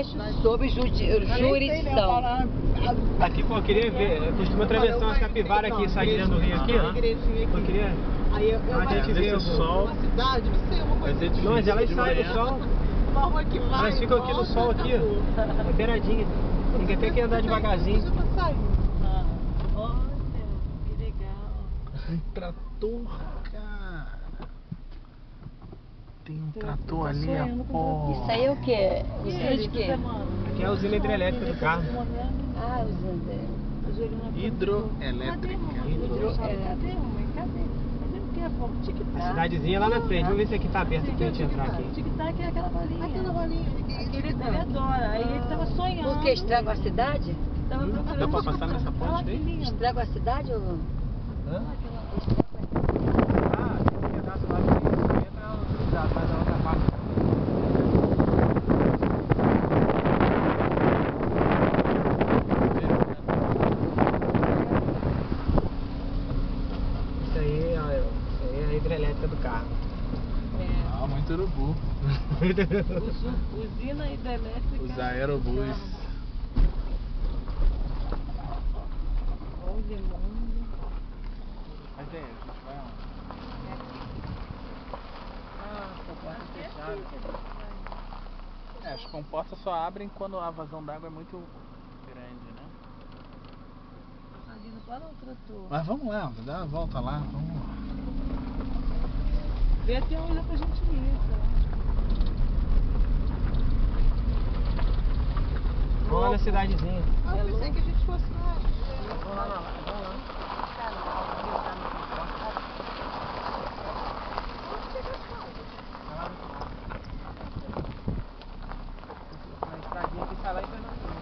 deixo sob jurisdição. Aqui, pô, eu queria ver, eu costumo atravessar umas capivaras aqui, sair dentro do rio aqui, ó. Eu queria... Aí eu a gente vê o sol. uma cidade, não sei, uma coisa assim. Não, mas elas saem do sol. Uma rua que vai, Elas ficam aqui no sol, aqui, ó. É beiradinha. Tem que até que andar devagarzinho. Você tá saindo. Olha, que legal. Um trator, cara. Tem um trator ali, ó. Isso aí é o quê? Usina de quê? Aqui é a usina hidrelétrica do carro. Ah, usina. Hidroelétrica. A cidadezinha lá na frente. Vamos ver se aqui tá aberto pra gente entrar aqui. Tic-tac é aquela bolinha. Aquela bolinha. Ele adora. Aí ele tava sonhando. Por que estraga a cidade? Tava procurando. Dá pra passar nessa ponte aí? Estraga a cidade ou... Hã? Ah, tem um pedaço lá que entra utilizado, mas a outra parte. Isso aí, ó, isso aí é a hidrelétrica do carro. Ah, muito urubu. Usina hidrelétrica. Os aerobus. Olha, mundo. Mas é, a gente vai onde? Ah, Porta fechada. É, as comportas só abrem quando a vazão d'água é muito grande, né? ali não para um trator. Mas vamos lá, dá uma volta lá, vamos lá. Vê até onde dá pra gente ir, tá? Vamos lá na cidadezinha. Ah, eu pensei que a gente fosse lá. Vamos lá, vamos lá. A estradinha que sai lá em Fernandinho.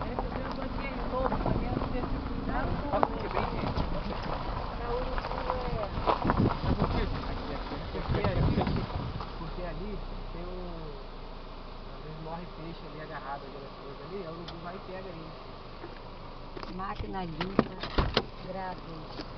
Aí você vê um banquinho novo, pagando desse cuidado. Passa aqui bem, gente. Porque ali tem um... Às vezes morre peixe ali agarrado ali nas coisas ali, aí o urubu vai e pega ele. Máquina limpa, grátis.